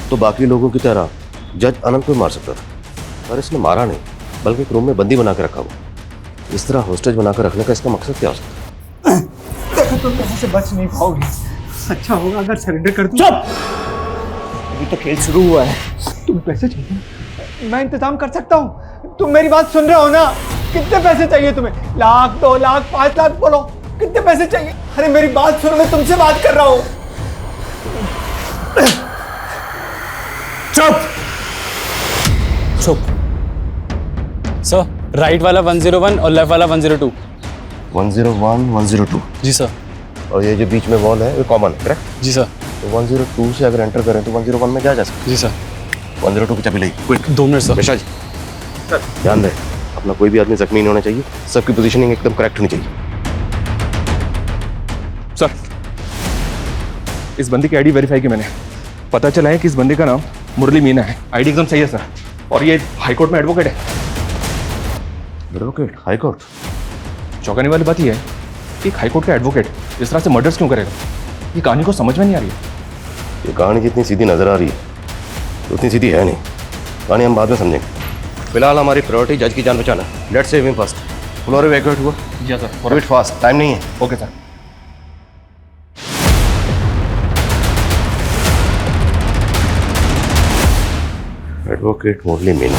तो बाकी लोगों की तरह जज अनंत को मार सकता था, पर इसने मारा नहीं, बल्कि एक रूम में बंदी बना के रखा हुआ। इस तरह होस्टेज बनाकर रखने का इसका मकसद क्या हो सकता है? देखो तुम यहाँ से बच नहीं पाओगे। अच्छा होगा अगर सरेंडर कर दूं। चुप! अभी तो खेल शुरू हुआ है। तुम्हें पैसे चाहिए? मैं इंतजाम कर सकता हूँ। तुम मेरी बात सुन रहे हो ना? कितने पैसे चाहिए तुम्हें? 1,00,000, 2,00,000, 5,00,000 बोलो। कितने पैसे चाहिए? अरे मेरी बात सुनो, मैं तुमसे बात कर रहा हूँ। चुप चुप। सर, राइट वाला 101 और लेफ्ट वाला 102। 101, 102। जी सर। और ये जो बीच में वॉल है ये कॉमन है, करेक्ट? जी सर। तो 102 से अगर एंटर करें तो 101 में जा सकते? जी सर। 102 की चाबी ली, क्विक। 2 minute sir. बेशा जी, ध्यान रहे अपना कोई भी आदमी जख्मी नहीं होना चाहिए, सबकी पोजीशनिंग एकदम करेक्ट होनी चाहिए। सर, इस बंदे की आईडी वेरीफाई की मैंने, पता चला है कि इस बंदे का नाम मुरली मीना है। आईडी एकदम सही है सर, और ये हाईकोर्ट में एडवोकेट है। एडवोकेट? हाईकोर्ट? चौंकाने वाली बात यह है कि हाईकोर्ट का एडवोकेट इस तरह से मर्डर्स क्यों करेगा? ये कहानी को समझ में नहीं आ रही है। ये कहानी जितनी सीधी नजर आ रही है उतनी सीधी है नहीं, कहानी हम बाद में समझेंगे। फिलहाल हमारी प्रायोरिटी जज की जान बचाना। Let's save him first. Floor evacuate हुआ? जी सर। फॉरवर्ड फास्ट, टाइम नहीं है। Okay sir. एडवोकेट मुरली मीना।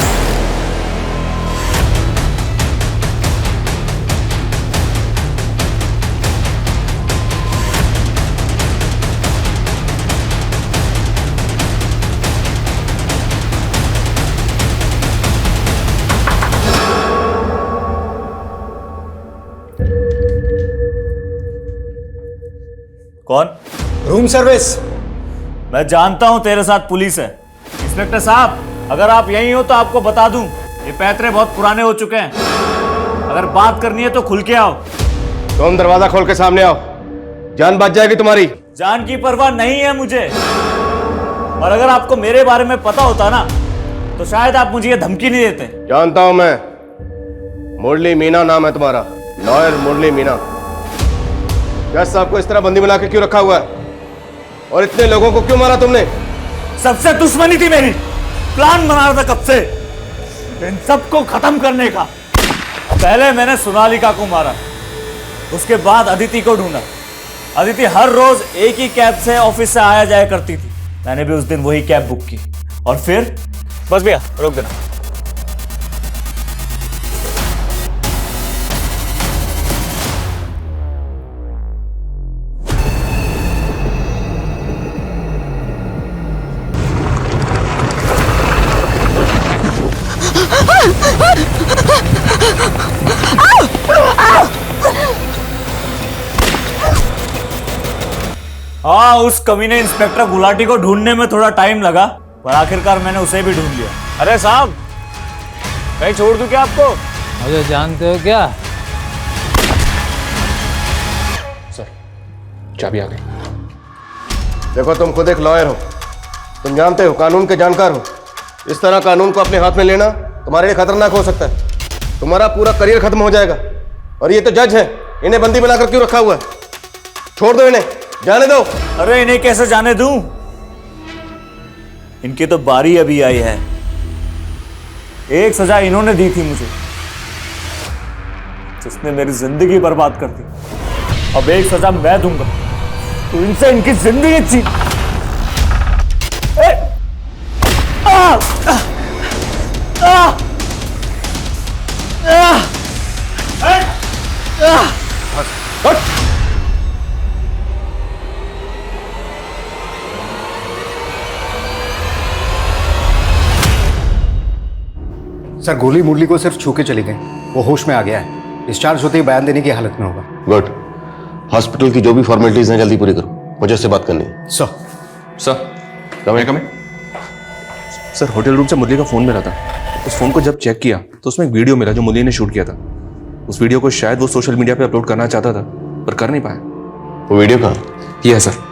कौन? Room service. मैं जानता हूं तेरे साथ पुलिस है। इंस्पेक्टर साहब, अगर आप यहीं हो तो आपको बता दूं, ये पैतरे बहुत पुराने हो चुके हैं। अगर बात करनी है तो खुल के आओ। तुम दरवाजा खोल के सामने आओ, जान बच जाएगी तुम्हारी। जान की परवाह नहीं है मुझे, और अगर आपको मेरे बारे में पता होता ना तो शायद आप मुझे ये धमकी नहीं देते। जानता हूं मैं, मुरली मीना नाम है तुम्हारा, लॉयर मुरली मीना। जज साहब को इस तरह बंदी बना के क्यों रखा हुआ है, और इतने लोगों को क्यों मारा तुमने? सबसे दुश्मनी थी मेरी, प्लान बना रहा था कब से इन सबको खत्म करने का। पहले मैंने सोनालिका को मारा, उसके बाद अदिति को ढूंढा। अदिति हर रोज एक ही कैब से ऑफिस से आया जाया करती थी, मैंने भी उस दिन वही कैब बुक की। और फिर बस भैया रोक देना। हाँ, उस कमीने इंस्पेक्टर गुलाटी को ढूंढने में थोड़ा टाइम लगा, पर आखिरकार मैंने उसे भी ढूंढ लिया। अरे साहब, कहीं छोड़ दूं क्या आपको? मुझे जानते हो क्या? सर, चाबी आ गई। देखो तुम खुद एक लॉयर हो, तुम जानते हो, कानून के जानकार हो। इस तरह कानून को अपने हाथ में लेना तुम्हारे लिए खतरनाक हो सकता है। तुम्हारा पूरा करियर खत्म हो जाएगा। और ये तो जज है, इन्हें बंदी बनाकर क्यों रखा हुआ है? छोड़ दो इन्हें, जाने दो। अरे इन्हें कैसे जाने दूं? इनकी तो बारी अभी आई है। एक सजा इन्होंने दी थी मुझे, जिसने मेरी जिंदगी बर्बाद कर दी। अब एक सजा मैं दूंगा तो इनसे इनकी जिंदगी छीन। सर, गोली मुरली को सिर्फ छू के चली गई, वो होश में आ गया है। डिस्चार्ज होते ही बयान देने की हालत में होगा। गुड। हॉस्पिटल की जो भी फॉर्मेलिटीज हैं जल्दी पूरी करो, मुझे उससे बात करनी है। सर। कम सर, होटल रूम से मुरली का फोन मिला था। उस फोन को जब चेक किया तो उसमें एक वीडियो मिला जो मुरली ने शूट किया था। उस वीडियो को शायद वो सोशल मीडिया पे अपलोड करना चाहता था, पर कर नहीं पाया। वो वीडियो कहाँ? ये है सर।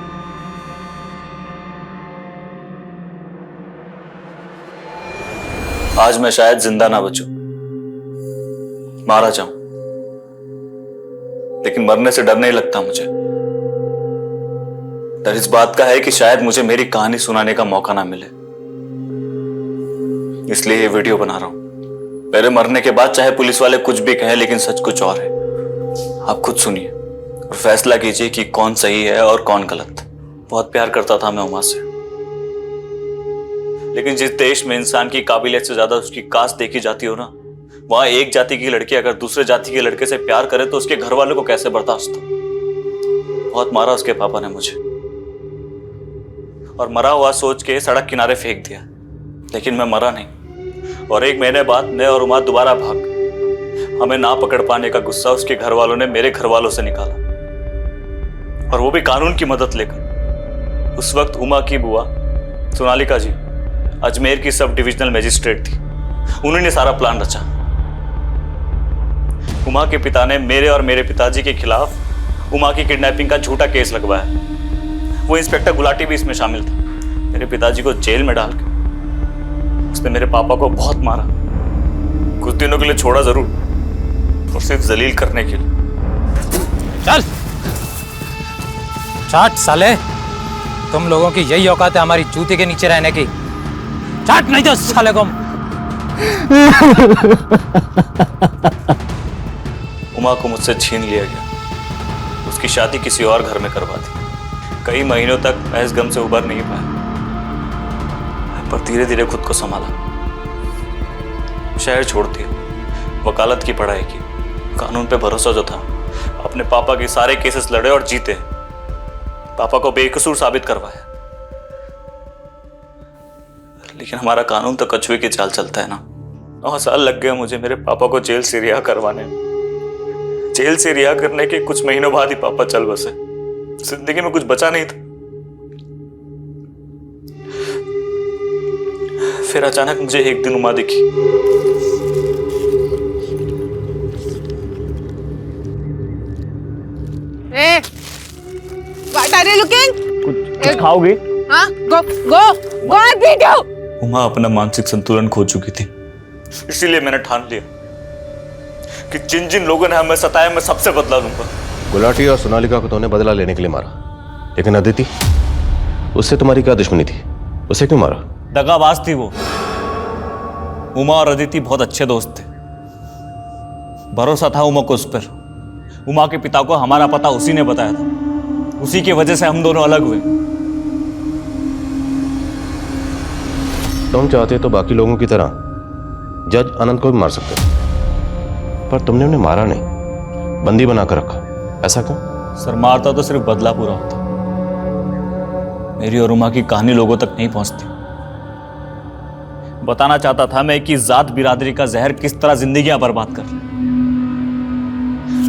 आज मैं शायद जिंदा ना बचूं, मारा जाऊं, लेकिन मरने से डर नहीं लगता मुझे। डर इस बात का है कि शायद मुझे मेरी कहानी सुनाने का मौका ना मिले, इसलिए ये वीडियो बना रहा हूं। मेरे मरने के बाद चाहे पुलिस वाले कुछ भी कहें, लेकिन सच कुछ और है। आप खुद सुनिए और फैसला कीजिए कि कौन सही है और कौन गलत। बहुत प्यार करता था मैं उमा से, लेकिन जिस देश में इंसान की काबिलियत से ज्यादा उसकी कास्ट देखी जाती हो ना, वहां एक जाति की लड़की अगर दूसरे जाति के लड़के से प्यार करे तो उसके घर वालों को कैसे बर्दाश्त हो। बहुत मारा उसके पापा ने मुझे, और मरा हुआ सोच के सड़क किनारे फेंक दिया। लेकिन मैं मरा नहीं, और 1 महीने बाद मैं और उमा दोबारा भाग। हमें ना पकड़ पाने का गुस्सा उसके घर वालों ने मेरे घर वालों से निकाला, और वो भी कानून की मदद लेकर। उस वक्त उमा की बुआ सोनालिका जी अजमेर की सब डिविजनल मजिस्ट्रेट थी। उन्होंने सारा प्लान रचा। उमा के पिता ने मेरे और मेरे पिताजी के खिलाफ उमा की किडनैपिंग का झूठा केस लगवाया। वो इंस्पेक्टर गुलाटी भी इसमें शामिल था। मेरे पिताजी को जेल में डाल के उसने मेरे पापा को बहुत मारा। कुछ दिनों के लिए छोड़ा जरूर, और सिर्फ जलील करने के लिए। चल चाट साले, तुम लोगों की यही औकात है हमारी जूते के नीचे रहने की। चाट नहीं तो साले को। उमा को मुझसे छीन लिया गया। उसकी शादी किसी और घर में करवा दी। कई महीनों तक मैं इस गम से उबर नहीं पाया, पर धीरे धीरे खुद को संभाला। शहर छोड़ दिया, वकालत की पढ़ाई की, कानून पे भरोसा जो था, अपने पापा के सारे केसेस लड़े और जीते। पापा को बेकसूर साबित करवाया। लेकिन हमारा कानून तो कछुए की चाल चलता है ना। 9 साल लग गए मुझे मेरे पापा को जेल से रिहा करवाने में। जेल से रिहा करने के कुछ महीनों बाद ही पापा चल बसे। जिंदगी में कुछ बचा नहीं था। फिर अचानक मुझे एक दिन उमा दिखी। What are you looking? कुछ खाओगे? हाँ, go and beat you. Uma अपना मानसिक संतुलन खो चुकी थी। इसीलिए मैंने ठान लिया कि जिन जिन लोगों ने हमें सताया, मैं सबसे बदला लूंगा। गुलाटी और सोनालिका को तूने बदला लेने के लिए मारा, लेकिन अदिति, उससे तुम्हारी क्या दुश्मनी थी? उसे क्यों मारा? दगाबाज थी वो। उमा और अदिति बहुत अच्छे दोस्त थे। भरोसा था उमा को उस पर। उमा के पिता को हमारा पता उसी ने बताया था। उसी की वजह से हम दोनों अलग हुए। तुम चाहते तो बाकी लोगों की तरह जज अनंत को भी मार सकते, पर तुमने उन्हें मारा नहीं, बंदी बनाकर रखा। ऐसा क्यों? सर, मारता तो सिर्फ बदला पूरा होता। मेरी और उमा की कहानी लोगों तक नहीं पहुंचती। बताना चाहता था मैं कि जात बिरादरी का जहर किस तरह जिंदगियां बर्बाद कर रहा है।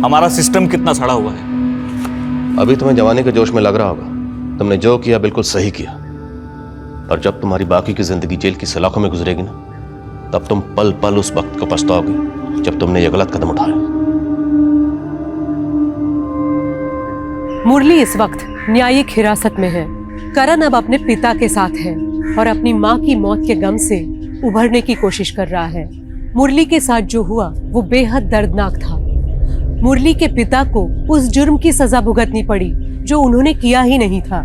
हमारा सिस्टम कितना सड़ा हुआ है। अभी तुम्हें जवानी के जोश में लग रहा होगा तुमने जो किया बिल्कुल सही किया, और जब तुम्हारी बाकी की जिंदगी जेल की सलाखों में गुजरेगी ना, तब तुम पल पल उस वक्त को पछताओगे जब तुमने ये गलत कदम उठाया। मुरली इस वक्त न्यायिक हिरासत में है। करण अब अपने पिता के साथ है और अपनी माँ की मौत के गम से उभरने की कोशिश कर रहा है। मुरली के साथ जो हुआ वो बेहद दर्दनाक था। मुरली के पिता को उस जुर्म की सजा भुगतनी पड़ी जो उन्होंने किया ही नहीं था।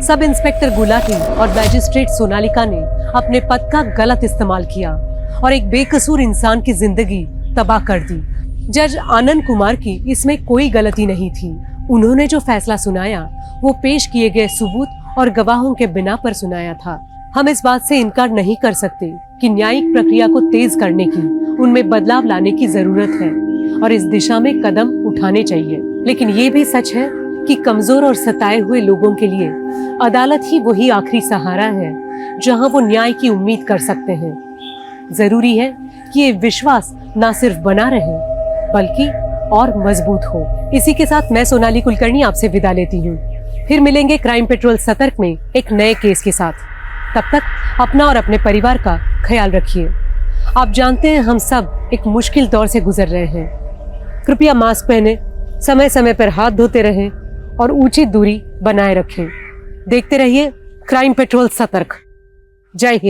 सब इंस्पेक्टर गुलाटी और मैजिस्ट्रेट सोनालिका ने अपने पद का गलत इस्तेमाल किया और एक बेकसूर इंसान की जिंदगी तबाह कर दी। जज आनंद कुमार की इसमें कोई गलती नहीं थी। उन्होंने जो फैसला सुनाया वो पेश किए गए सबूत और गवाहों के बिना पर सुनाया था। हम इस बात से इनकार नहीं कर सकते कि न्यायिक प्रक्रिया को तेज करने की, उनमें बदलाव लाने की जरूरत है और इस दिशा में कदम उठाने चाहिए। लेकिन ये भी सच है कि कमजोर और सताए हुए लोगों के लिए अदालत ही वही आखिरी सहारा है जहां वो न्याय की उम्मीद कर सकते हैं। जरूरी है कि ये विश्वास ना सिर्फ बना रहे बल्कि और मजबूत हो। इसी के साथ मैं सोनाली कुलकर्णी आपसे विदा लेती हूँ। फिर मिलेंगे क्राइम पेट्रोल सतर्क में एक नए केस के साथ। तब तक अपना और अपने परिवार का ख्याल रखिए। आप जानते हैं हम सब एक मुश्किल दौर से गुजर रहे हैं। कृपया मास्क पहने, समय समय पर हाथ धोते रहें और उचित दूरी बनाए रखें। देखते रहिए क्राइम पेट्रोल सतर्क। जय हिंद।